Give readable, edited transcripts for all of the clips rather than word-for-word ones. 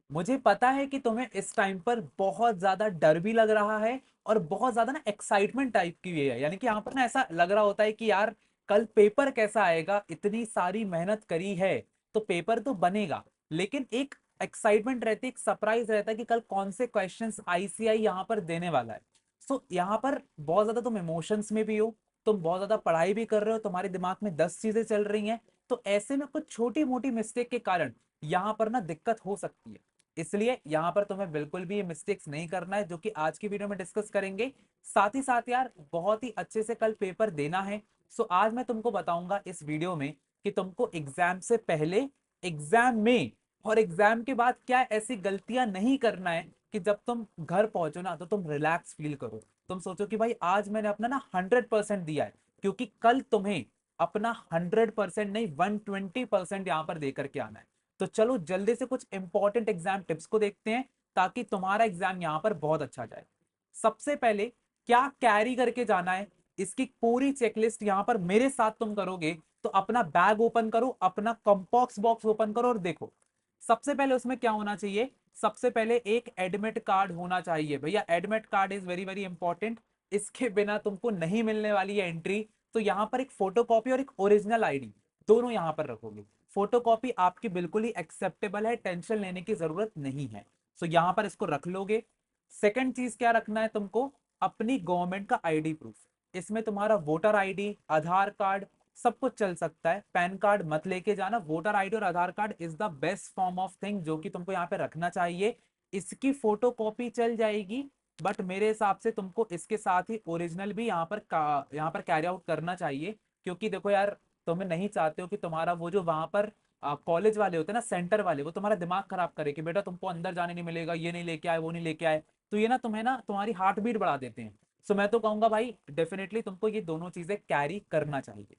मुझे पता है कि तुम्हें इस टाइम पर बहुत ज्यादा डर भी लग रहा है और बहुत ज्यादा ना एक्साइटमेंट टाइप की भी है, यानी कि यहाँ पर ना ऐसा लग रहा होता है कि यार कल पेपर कैसा आएगा, इतनी सारी मेहनत करी है तो पेपर तो बनेगा। लेकिन एक एक्साइटमेंट रहती है, एक सरप्राइज रहता है कि कल कौन से क्वेश्चंस आईसीआई यहाँ पर देने वाला है। सो यहाँ पर बहुत ज्यादा तुम इमोशंस में भी हो, तुम बहुत ज्यादा पढ़ाई भी कर रहे हो, तुम्हारे दिमाग में 10 चीजें चल रही हैं। तो ऐसे में कुछ छोटी मोटी मिस्टेक के कारण यहाँ पर ना दिक्कत हो सकती है। इसलिए यहाँ पर तुम्हें बिल्कुल भी ये मिस्टेक्स नहीं करना है जो कि आज की वीडियो में डिस्कस करेंगे। साथ ही साथ यार बहुत ही अच्छे से कल पेपर देना है। सो आज मैं तुमको बताऊंगा इस वीडियो में कि तुमको एग्जाम से पहले, एग्जाम में और एग्जाम के बाद क्या ऐसी गलतियां नहीं करना है कि जब तुम घर पहुंचो ना तो तुम रिलैक्स फील करो। तुम सोचो कि भाई आज मैंने अपना ना 100% दिया है, क्योंकि कल तुम्हें अपना 100% नहीं 120% यहाँ पर देकर के आना है। तो चलो जल्दी से कुछ इंपॉर्टेंट एग्जाम टिप्स को देखते हैं ताकि तुम्हारा एग्जाम यहां पर बहुत अच्छा जाए। सबसे पहले क्या कैरी करके जाना है, इसकी पूरी चेकलिस्ट यहां पर मेरे साथ तुम करोगे। तो अपना बैग ओपन करो, अपना कंपॉक्स बॉक्स ओपन करो और देखो सबसे पहले उसमें क्या होना चाहिए। सबसे पहले एक एडमिट कार्ड होना चाहिए भैया, admit card is very very important. इसके बिना तुमको नहीं मिलने वाली है एंट्री। तो यहां पर एक फोटोकॉपी और एक ओरिजिनल आईडी दोनों यहां पर रखोगे। फोटोकॉपी आपकी बिल्कुल ही एक्सेप्टेबल है, टेंशन लेने की जरूरत नहीं है। सो यहां पर इसको रख लोगे। सेकंड चीज क्या रखना है तुमको, अपनी गवर्नमेंट का आईडी प्रूफ। इसमें तुम्हारा वोटर आईडी, आधार कार्ड, सब कुछ चल सकता है। पैन कार्ड मत लेके जाना, वोटर आईडी और Aadhaar card is the best form of thing जो कि तुमको यहाँ पे रखना चाहिए। इसकी फोटो कॉपी चल जाएगी, बट मेरे हिसाब से तुमको इसके साथ ही ओरिजिनल भी यहाँ पर कैरी आउट करना चाहिए। क्योंकि देखो यार, तुम्हें नहीं चाहते हो कि तुम्हारा वो जो वहां पर कॉलेज वाले होते हैं ना, सेंटर वाले, वो तुम्हारा दिमाग खराब करे कि बेटा तुमको अंदर जाने नहीं मिलेगा, ये नहीं लेके आए, वो नहीं लेके आए। तो ये ना तुम्हें ना तुम्हारी हार्ट बीट बढ़ा देते हैं। सो मैं तो कहूंगा भाई डेफिनेटली तुमको ये दोनों चीजें कैरी करना चाहिए।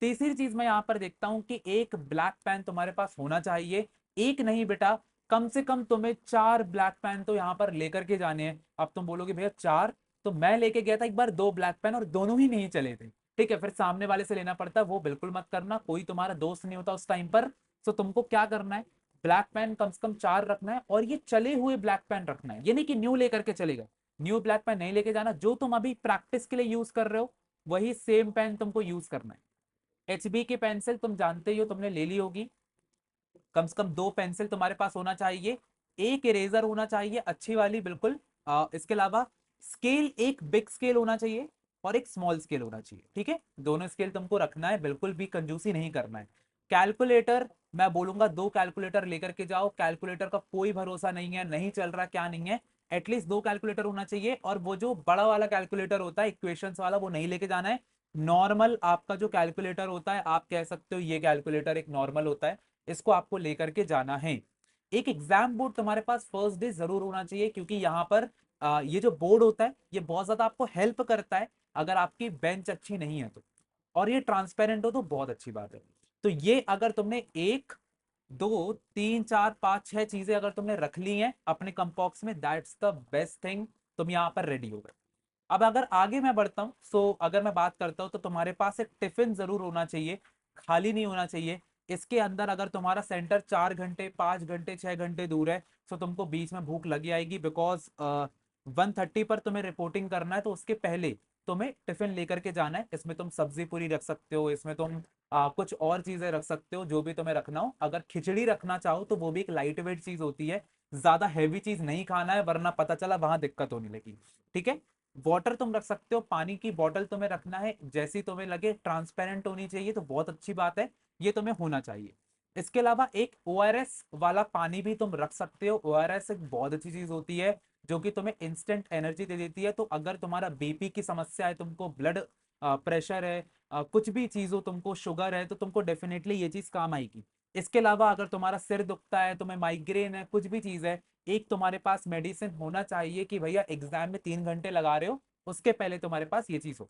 तीसरी चीज मैं यहाँ पर देखता हूँ कि एक ब्लैक पेन तुम्हारे पास होना चाहिए। एक नहीं बेटा, कम से कम तुम्हें 4 ब्लैक पेन तो यहाँ पर लेकर के जाने हैं। अब तुम बोलोगे भैया 4, तो मैं लेके गया था एक बार 2 ब्लैक पेन और दोनों ही नहीं चले थे। ठीक है, फिर सामने वाले से लेना पड़ता है, वो बिल्कुल मत करना, कोई तुम्हारा दोस्त नहीं होता उस टाइम पर। तो तुमको क्या करना है, ब्लैक पेन कम से कम 4 रखना है और ये चले हुए ब्लैक पेन रखना है, ये नहीं कि न्यू लेकर के चलेगा। न्यू ब्लैक पेन नहीं लेके जाना, जो तुम अभी प्रैक्टिस के लिए यूज कर रहे हो वही सेम पेन तुमको यूज करना है। एचबी की पेंसिल तुम जानते ही हो, तुमने ले ली होगी। कम से कम 2 पेंसिल तुम्हारे पास होना चाहिए। एक इरेजर होना चाहिए अच्छी वाली बिल्कुल। इसके अलावा स्केल, एक बिग स्केल होना चाहिए और एक स्मॉल स्केल होना चाहिए। ठीक है, दोनों स्केल तुमको रखना है, बिल्कुल भी कंजूसी नहीं करना है। कैलकुलेटर, मैं बोलूंगा 2 कैलकुलेटर लेकर के जाओ। कैलकुलेटर का कोई भरोसा नहीं है, नहीं चल रहा क्या नहीं है। एटलीस्ट 2 कैलकुलेटर होना चाहिए, और वो जो बड़ा वाला कैलकुलेटर होता है इक्वेशंस वाला, वो नहीं लेके जाना है। नॉर्मल आपका जो कैलकुलेटर होता है, आप कह सकते हो ये कैलकुलेटर एक नॉर्मल होता है, इसको आपको लेकर के जाना है। एक एग्जाम बोर्ड तुम्हारे पास फर्स्ट डे जरूर होना चाहिए, क्योंकि यहाँ पर ये जो बोर्ड होता है ये बहुत ज्यादा आपको हेल्प करता है अगर आपकी बेंच अच्छी नहीं है तो। और ये ट्रांसपेरेंट हो तो बहुत अच्छी बात है। तो ये अगर तुमने 1 2 3 4 5 6 चीजें अगर तुमने रख ली हैं अपने कंपॉक्स में, दैट्स द बेस्ट थिंग, तुम यहाँ पर रेडी हो गए। अब अगर आगे मैं बढ़ता हूँ, सो अगर मैं बात करता हूँ तो तुम्हारे पास एक टिफिन जरूर होना चाहिए, खाली नहीं होना चाहिए। इसके अंदर अगर तुम्हारा सेंटर 4 घंटे 5 घंटे 6 घंटे दूर है, तो तुमको बीच में भूख लगी आएगी, बिकॉज 1:30 पर तुम्हें रिपोर्टिंग करना है, तो उसके पहले तुम्हें टिफिन लेकर के जाना है। इसमें तुम सब्जी पूरी रख सकते हो, इसमें तुम कुछ और चीजें रख सकते हो, जो भी तुम्हें रखना हो। अगर खिचड़ी रखना चाहो तो वो भी एक लाइट वेट चीज होती है, ज्यादा हैवी चीज नहीं खाना है वरना पता चला वहां दिक्कत होने लगी। ठीक है, वाटर तुम रख सकते हो, पानी की बोतल तुम्हें रखना है, जैसी तुम्हें लगे, ट्रांसपेरेंट होनी चाहिए तो बहुत अच्छी बात है, ये तुम्हें होना चाहिए। इसके अलावा एक ओआरएस वाला पानी भी तुम रख सकते हो। ओआरएस एक बहुत अच्छी चीज होती है जो कि तुम्हें इंस्टेंट एनर्जी दे देती है। तो अगर तुम्हारा बीपी की समस्या है, तुमको ब्लड प्रेशर है, कुछ भी चीज हो, तुमको शुगर है, तो तुमको डेफिनेटली ये चीज काम आएगी। इसके अलावा अगर तुम्हारा सिर दुखता है, तुम्हें माइग्रेन है, कुछ भी चीज है, एक तुम्हारे पास मेडिसिन होना चाहिए कि भैया एग्जाम में 3 घंटे लगा रहे हो, उसके पहले तुम्हारे पास ये चीज हो।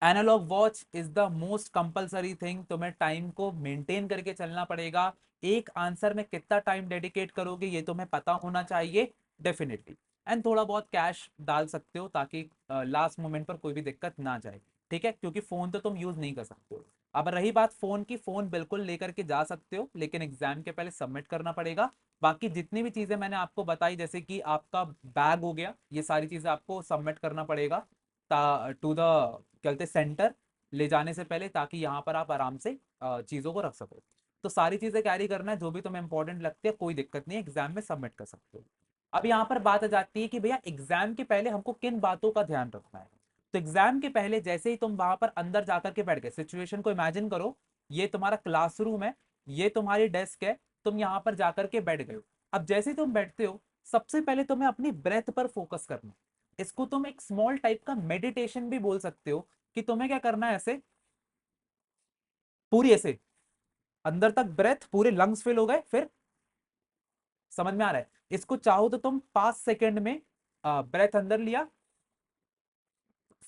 Analogue watch is the most compulsory thing, तुम्हें टाइम को मेंटेन करके चलना पड़ेगा। एक आंसर में कितना टाइम डेडिकेट करोगे ये तुम्हें पता होना चाहिए डेफिनेटली। एंड थोड़ा बहुत कैश डाल सकते हो ताकि लास्ट मोमेंट पर कोई भी दिक्कत ना जाए। ठीक है, क्योंकि फोन तो तुम यूज नहीं कर सकते हो। अब रही बात फोन की, फोन बिल्कुल लेकर के जा सकते हो, लेकिन एग्जाम के पहले सबमिट करना पड़ेगा। बाकी जितनी भी चीजें मैंने आपको बताई, जैसे कि आपका बैग हो गया, ये सारी चीजें आपको सबमिट करना पड़ेगा टू द कहते सेंटर ले जाने से पहले, ताकि यहाँ पर आप आराम से चीजों को रख सको। तो सारी चीजें कैरी करना है, जो भी तुम्हें इंपॉर्टेंट लगती है, कोई दिक्कत नहीं है, एग्जाम में सबमिट कर सकते हो। अब यहाँ पर बात आ जाती है कि भैया एग्जाम के पहले हमको किन बातों का ध्यान रखना है। तो एग्जाम के पहले जैसे ही तुम वहां पर अंदर जाकर के बैठ गए, सिचुएशन को इमेजिन करो, ये तुम्हारा क्लासरूम है, ये तुम्हारी डेस्क है, तुम यहाँ पर जाकर के बैठ गए हो। अब जैसे ही तुम बैठते हो, सबसे पहले तुम्हें अपनी ब्रेथ पर फोकस करना है। इसको तुम एक स्मॉल टाइप का मेडिटेशन भी बोल सकते हो, कि तुम्हें क्या करना है, ऐसे पूरी ऐसे अंदर तक ब्रेथ, पूरे लंग्स फिल हो गए, फिर समझ में आ रहा है, इसको चाहो तो तुम 5 सेकंड में ब्रेथ अंदर लिया,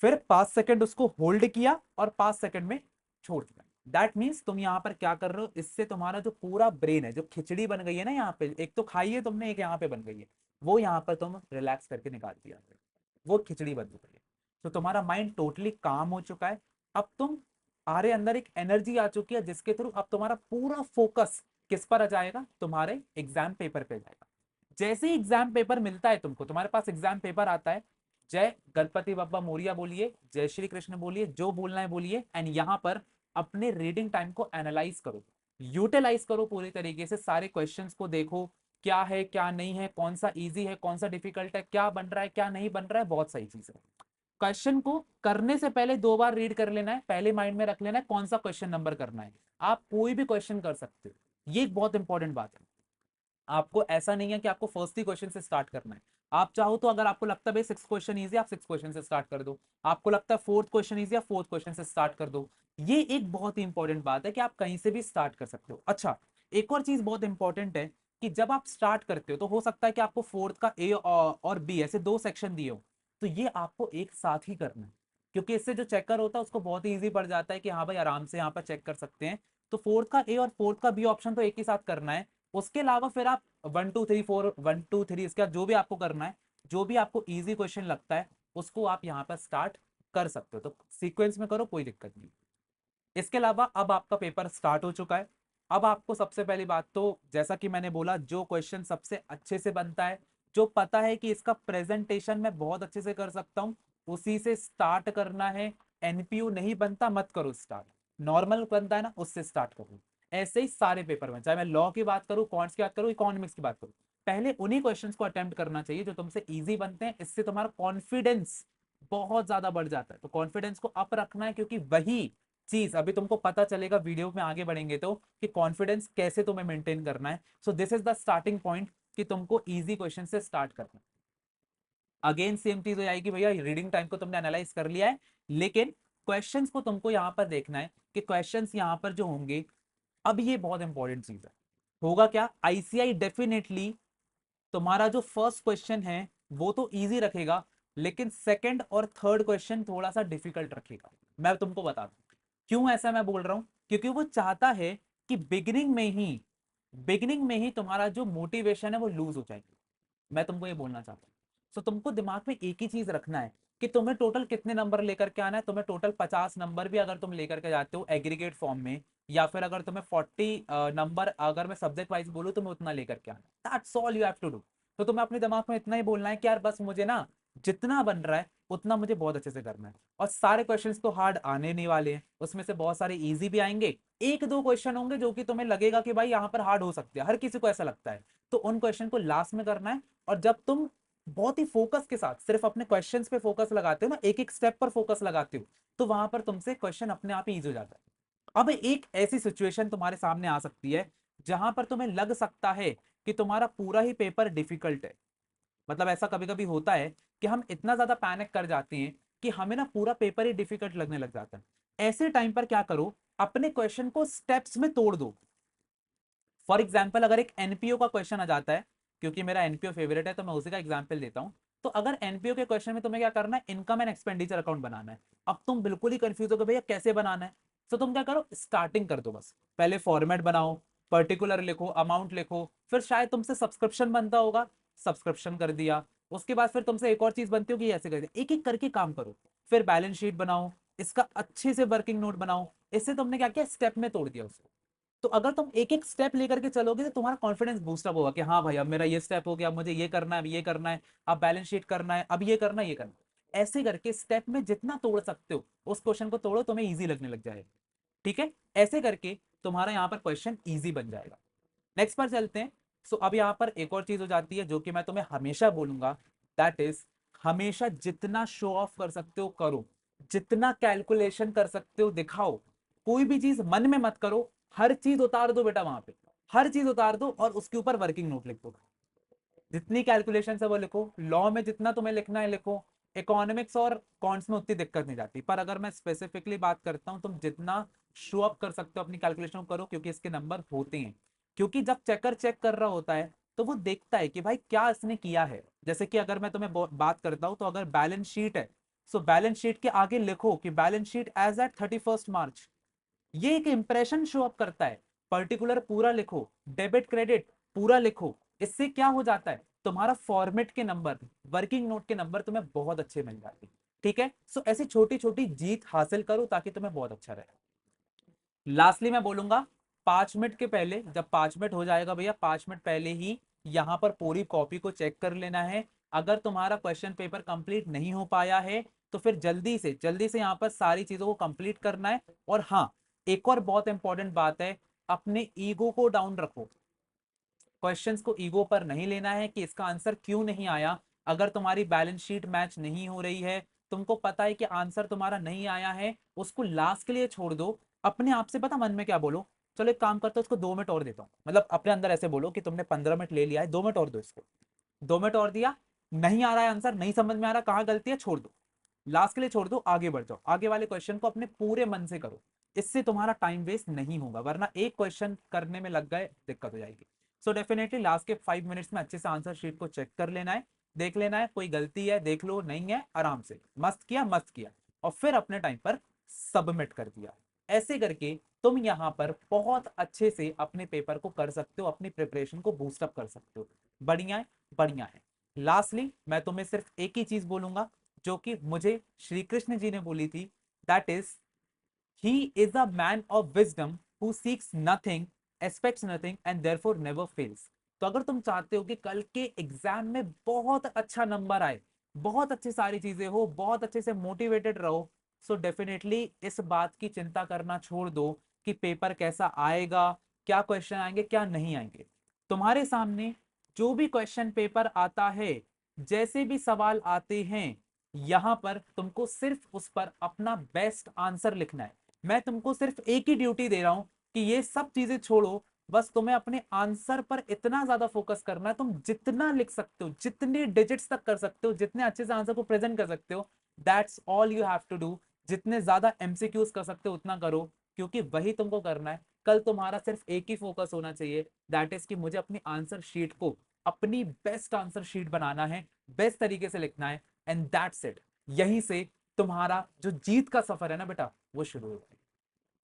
फिर 5 सेकंड उसको होल्ड किया, और 5 सेकंड में छोड़ दिया। दैट मीन्स तुम यहाँ पर क्या कर रहे हो, इससे तुम्हारा जो पूरा ब्रेन है, जो खिचड़ी बन गई है ना यहाँ पे, एक तो खाई है तुमने, एक यहाँ पे बन गई है, वो यहाँ पर तुम रिलैक्स करके निकाल दिया, वो खिचड़ी बन चुकी है। तो तुम्हारा माइंड टोटली काम हो चुका है। अब तुम आरे अंदर एक एनर्जी आ चुकी है, जिसके थ्रू अब तुम्हारा पूरा फोकस किस पर आ जाएगा, तुम्हारे एग्जाम पेपर पे जाएगा। जैसे ही एग्जाम पेपर मिलता है तुमको, तुम्हारे पास एग्जाम पेपर आता है, जय गणपति बप्पा मोरिया बोलिए, जय श्री कृष्ण बोलिए, जो बोलना है बोलिए, एंड यहाँ पर अपने रीडिंग टाइम को एनालाइज करो, यूटिलाइज करो पूरी तरीके से, सारे क्वेश्चंस को देखो, क्या है क्या नहीं है, कौन सा इजी है कौन सा डिफिकल्ट है, क्या बन रहा है क्या नहीं बन रहा है, बहुत सही चीज है। क्वेश्चन को करने से पहले 2 बार रीड कर लेना है, पहले माइंड में रख लेना है कौन सा क्वेश्चन नंबर करना है। आप कोई भी क्वेश्चन कर सकते हो, ये एक बहुत इंपॉर्टेंट बात है। आपको ऐसा नहीं है कि आपको फर्स्ट ही क्वेश्चन से स्टार्ट करना है। आप चाहो तो, अगर आपको लगता है 6 क्वेश्चन इजी, आप 6 क्वेश्चन से स्टार्ट कर दो। आपको लगता है 4th क्वेश्चन इजी, आप 4th क्वेश्चन से स्टार्ट कर दो। ये एक बहुत ही इंपॉर्टेंट बात है कि आप कहीं से भी स्टार्ट कर सकते हो। अच्छा, एक और चीज बहुत इंपॉर्टेंट है, कि जब आप स्टार्ट करते हो तो हो सकता है कि आपको फोर्थ का ए और बी ऐसे 2 सेक्शन दिए हो, तो ये आपको एक साथ ही करना है, क्योंकि इससे जो चेकर होता है उसको बहुत ही ईजी पड़ जाता है कि हाँ भाई आराम से यहाँ पर चेक कर सकते हैं। तो फोर्थ का ए और फोर्थ का बी ऑप्शन तो एक ही साथ करना है। उसके अलावा फिर आप 1 2 3 4, 1 2 3, इसके बाद जो भी आपको करना है, जो भी आपको इजी क्वेश्चन लगता है, उसको आप यहाँ पर स्टार्ट कर सकते हो। तो सीक्वेंस में करो, कोई दिक्कत नहीं। इसके अलावा अब आपका पेपर स्टार्ट हो चुका है। अब आपको सबसे पहली बात तो, जैसा कि मैंने बोला, जो क्वेश्चन सबसे अच्छे से बनता है, जो पता है कि इसका प्रेजेंटेशन मैं बहुत अच्छे से कर सकता हूँ, उसी से स्टार्ट करना है। एनपीयू नहीं बनता मत करो स्टार्ट, नॉर्मल बनता है ना, उससे स्टार्ट करो। ऐसे ही सारे पेपर में, चाहे मैं लॉ की बात करूँ, कॉन्ट्स की बात करूँ, इकोनॉमिक्स की बात करूँ, पहले उन्हीं क्वेश्चंस को अटेम्प्ट करना चाहिए जो तुमसे इजी बनते हैं। इससे तुम्हारा कॉन्फिडेंस बहुत ज्यादा बढ़ जाता है। तो कॉन्फिडेंस को अप रखना है, क्योंकि वही चीज अभी तुमको पता चलेगा वीडियो में आगे बढ़ेंगे तो, कि कॉन्फिडेंस कैसे तुम्हें मेंटेन करना है। So this is the starting point, कि तुमको इजी क्वेश्चन से स्टार्ट करना है। अगेन सेम चीज हो जाएगी भैया, रीडिंग टाइम को तुमने एनालाइज कर लिया है, लेकिन क्वेश्चंस को तुमको यहाँ पर देखना है, कि क्वेश्चंस यहाँ पर जो होंगे, अब ये बहुत इंपॉर्टेंट चीज है। होगा क्या, आईसीआई डेफिनेटली तुम्हारा जो फर्स्ट क्वेश्चन है वो तो इजी रखेगा, लेकिन सेकंड और थर्ड क्वेश्चन थोड़ा सा डिफिकल्ट रखेगा। मैं तुमको बता दूं क्यों ऐसा मैं बोल रहा हूं, क्योंकि वो चाहता है कि बिगिनिंग में ही तुम्हारा जो मोटिवेशन है वो लूज हो जाएगी। मैं तुमको ये बोलना चाहता हूँ। तो तुमको दिमाग में एक ही चीज रखना है, कि तुम्हें टोटल कितने नंबर लेकर के आना है। तुम्हें टोटल 50 नंबर भी अगर तुम लेकर के जाते हो एग्रीगेट फॉर्म में, या फिर अगर तुम्हें 40 नंबर, अगर मैं सब्जेक्ट वाइज बोलूँ, तुम्हें उतना लेकर के आना, that's all you have to do. तो तुम्हें अपने दिमाग में इतना ही बोलना है कि यार बस मुझे ना जितना बन रहा है उतना मुझे बहुत अच्छे से करना है। और सारे क्वेश्चंस तो हार्ड आने नहीं वाले हैं, उसमें से बहुत सारे इजी भी आएंगे। 1 2 क्वेश्चन होंगे जो कि तुम्हें लगेगा कि भाई यहाँ पर हार्ड हो सकते हैं, हर किसी को ऐसा लगता है। तो उन क्वेश्चन को लास्ट में करना है। और जब तुम बहुत ही फोकस के साथ सिर्फ अपने क्वेश्चंस पे फोकस लगाते हो ना, एक एक स्टेप पर फोकस लगाते हो, तो वहां पर तुमसे क्वेश्चन अपने आप ही इजी हो जाता है। अब एक ऐसी सिचुएशन तुम्हारे सामने आ सकती है, जहां पर तुम्हें लग सकता है कि तुम्हारा पूरा ही पेपर डिफिकल्ट है। मतलब ऐसा कभी कभी होता है कि हम इतना ज्यादा पैनिक कर जाते हैं कि हमें ना पूरा पेपर ही डिफिकल्ट लगने लग जाता है। ऐसे टाइम पर क्या करो, अपने क्वेश्चन को स्टेप्स में तोड़ दो। फॉर एग्जाम्पल, अगर एक एनपीओ का क्वेश्चन आ जाता है, क्योंकि मेरा एनपीओ फेवरेट है तो मैं उसी का एग्जाम्पल देता हूं। तो अगर एनपीओ के क्वेश्चन में तुम्हें क्या करना है, इनकम एंड एक्सपेंडिचर अकाउंट बनाना है। अब तुम बिल्कुल ही कंफ्यूज हो गए भैया कैसे बनाना है। तो तुम क्या करो, स्टार्टिंग कर दो बस। पहले फॉर्मेट बनाओ, पर्टिकुलर लिखो, अमाउंट लिखो, फिर शायद तुमसे सब्सक्रिप्शन बनता होगा, सब्सक्रिप्शन कर दिया। उसके बाद फिर तुमसे एक और चीज बनती होगी, ऐसे कर दिया, एक एक करके काम करो। फिर बैलेंस शीट बनाओ, इसका अच्छे से वर्किंग नोट बनाओ। इससे तुमने क्या किया, स्टेप में तोड़ दिया उसको। तो अगर तुम एक एक स्टेप लेकर के चलोगे तो तुम्हारा कॉन्फिडेंस बूस्टअप होगा कि हाँ भाई अब मेरा ये स्टेप हो गया, मुझे ये करना है, अब ये करना है, अब बैलेंस शीट करना है, अब ये करना है, ये करना है। ऐसे करके स्टेप में जितना तोड़ सकते हो उस क्वेश्चन को तोड़ो, तुम्हें ईजी लगने लग जाएगा। ठीक है, ऐसे करके तुम्हारा यहाँ पर क्वेश्चन ईजी बन जाएगा। नेक्स्ट पर चलते हैं। सो अब यहाँ पर एक और चीज हो जाती है जो कि मैं तुम्हें हमेशा बोलूंगा, दैट इज हमेशा जितना शो ऑफ कर सकते हो करो, जितना कैलकुलेशन कर सकते हो दिखाओ, कोई भी चीज मन में मत करो, हर चीज उतार दो बेटा वहां पे, हर चीज उतार दो और उसके ऊपर वर्किंग नोट लिख दो। जितनी कैलकुलेशन है वो लिखो, लॉ में जितना तुम्हें लिखना है लिखो, इकोनॉमिक्स और कॉन्ट्स में उतनी दिक्कत नहीं जाती, पर अगर मैं स्पेसिफिकली बात करता हूं, तुम जितना शो अप कर सकते हो अपनी कैलकुलेशन करो, क्योंकि इसके नंबर होते हैं। क्योंकि जब चेकर चेक कर रहा होता है तो वो देखता है कि भाई क्या इसने किया है। जैसे कि अगर मैं तुम्हें बात करता हूं, तो अगर बैलेंस शीट है, सो बैलेंस शीट के आगे लिखो कि बैलेंस शीट एज एट 31 मार्च। ये एक इंप्रेशन शो अप करता है। पर्टिकुलर पूरा लिखो, डेबिट क्रेडिट पूरा लिखो। इससे क्या हो जाता है, तुम्हारा फॉर्मेट के नंबर, वर्किंग नोट के नंबर तुम्हें बहुत अच्छे मिल जाते हैं। ठीक है, सो ऐसी छोटी छोटी जीत हासिल करो ताकि तुम्हें बहुत अच्छा रहे। लास्टली मैं बोलूंगा, 5 मिनट के पहले, जब 5 मिनट हो जाएगा भैया, 5 मिनट पहले ही यहाँ पर पूरी कॉपी को चेक कर लेना है। अगर तुम्हारा क्वेश्चन पेपर कंप्लीट नहीं हो पाया है तो फिर जल्दी से यहाँ पर सारी चीजों को कंप्लीट करना है। और हाँ, एक और बहुत इंपॉर्टेंट बात है, अपने ईगो को डाउन रखो। क्वेश्चंस को ईगो पर नहीं लेना है कि इसका आंसर क्यों नहीं आया। अगर तुम्हारी बैलेंस शीट मैच नहीं हो रही है, तुमको पता है कि आंसर तुम्हारा नहीं आया है, उसको लास्ट के लिए छोड़ दो। अपने आप से पता मन में क्या बोलो, चलो एक काम करते हो, इसको 2 मिनट और देता हूँ। मतलब अपने अंदर ऐसे बोलो कि तुमने 15 मिनट ले लिया है, 2 मिनट और दो इसको। 2 मिनट और दिया, नहीं आ रहा है आंसर, नहीं समझ में आ रहा कहाँ गलती है, छोड़ दो, लास्ट के लिए छोड़ दो, आगे बढ़ जाओ, आगे वाले क्वेश्चन को अपने पूरे मन से करो। इससे तुम्हारा टाइम वेस्ट नहीं होगा, वरना एक क्वेश्चन करने में लग गए दिक्कत हो जाएगी। सो डेफिनेटली लास्ट के 5 मिनट्स में अच्छे से आंसर शीट को चेक कर लेना है, देख लेना है कोई गलती है देख लो, नहीं है आराम से मस्त किया मस्त किया, और फिर अपने टाइम पर सबमिट कर दिया। ऐसे करके तुम यहाँ पर बहुत अच्छे से अपने पेपर को कर सकते हो, अपनी प्रिपरेशन को बूस्टअप कर सकते हो। बढ़िया है, बढ़िया है। लास्टली मैं तुम्हें सिर्फ एक ही चीज बोलूंगा जो कि मुझे श्री कृष्ण जी ने बोली थी, that is he is a man of wisdom who seeks nothing, expects nothing and therefore never fails. तो अगर तुम चाहते हो कि कल के एग्जाम में बहुत अच्छा नंबर आए, बहुत अच्छी सारी चीजें हो, बहुत अच्छे से मोटिवेटेड रहो, सो डेफिनेटली इस बात की चिंता करना छोड़ दो कि पेपर कैसा आएगा, क्या क्वेश्चन आएंगे क्या नहीं आएंगे। तुम्हारे सामने जो भी क्वेश्चन पेपर आता है, जैसे भी सवाल आते हैं, यहां पर तुमको सिर्फ उस पर अपना बेस्ट आंसर लिखना है। मैं तुमको सिर्फ एक ही ड्यूटी दे रहा हूं कि ये सब चीजें छोड़ो, बस तुम्हें अपने आंसर पर इतना ज्यादा फोकस करना है, तुम जितना लिख सकते हो, जितने डिजिट्स तक कर सकते हो, जितने अच्छे से आंसर को प्रेजेंट कर सकते हो, that's all you have to do. जितने ज्यादा एमसीक्यूज कर सकते हो उतना करो, क्योंकि वही तुमको करना है। कल तुम्हारा सिर्फ एक ही फोकस होना चाहिए, दैट इज कि मुझे अपनी आंसर शीट को अपनी बेस्ट आंसर शीट बनाना है, बेस्ट तरीके से लिखना है, एंड दैट्स इट। यहीं से तुम्हारा जो जीत का सफर है ना बेटा, वो शुरू होता है।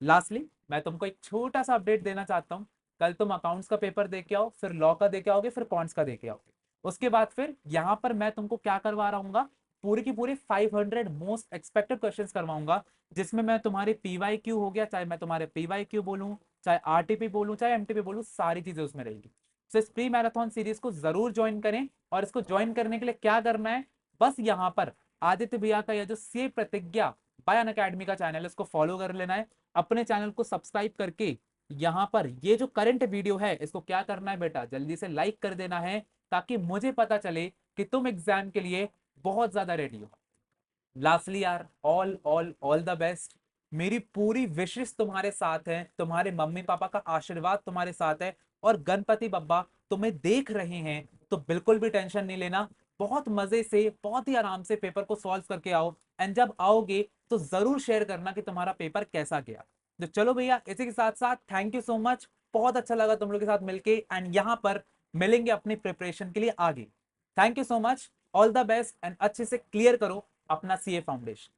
लास्टली मैं तुमको एक छोटा सा अपडेट देना चाहता हूँ। कल तुम अकाउंट्स का पेपर दे के आओ, फिर लॉ का दे के आओगे, फिर कॉन्ट्स का दे के आओगे। उसके बाद फिर यहाँ पर मैं तुमको क्या करवा रहा हूँ, पूरी की पूरी 500 मोस्ट एक्सपेक्टेड क्वेश्चंस करवाऊंगा, जिसमें मैं तुम्हारे पीवाई क्यू हो गया, चाहे मैं तुम्हारे पीवाई क्यू बोलूँ, चाहे आरटीपी बोलूँ, चाहे एमटीपी बोलूँ, सारी चीजें उसमें रहेगी। तो इस प्री मैराथन सीरीज को जरूर ज्वाइन करें। और इसको ज्वाइन करने के लिए क्या करना है, बस यहाँ पर आदित्य भैया का यह जो सी प्रतिज्ञा बाय अनअकैडमी का चैनल है, इसको फॉलो कर लेना है। अपने चैनल को सब्सक्राइब करके यहाँ पर ये जो करंट वीडियो है इसको क्या करना है बेटा, जल्दी से लाइक कर देना है, ताकि मुझे पता चले कि तुम एग्जाम के लिए बहुत ज्यादा रेडी हो। लास्टली यार, all all all the best. मेरी पूरी विशेष तुम्हारे साथ है, तुम्हारे मम्मी पापा का आशीर्वाद तुम्हारे साथ है, और गणपति बब्बा तुम्हें देख रहे हैं, तो बिल्कुल भी टेंशन नहीं लेना। बहुत मजे से, बहुत ही आराम से पेपर को सॉल्व करके आओ, एंड जब आओगे तो जरूर शेयर करना कि तुम्हारा पेपर कैसा गया। तो चलो भैया, इसी के साथ साथ थैंक यू सो मच, बहुत अच्छा लगा तुम लोग के साथ मिलके, एंड यहाँ पर मिलेंगे अपनी प्रिपरेशन के लिए आगे। Thank you so much, all the best, and अच्छे से क्लियर करो अपना सीए फाउंडेशन।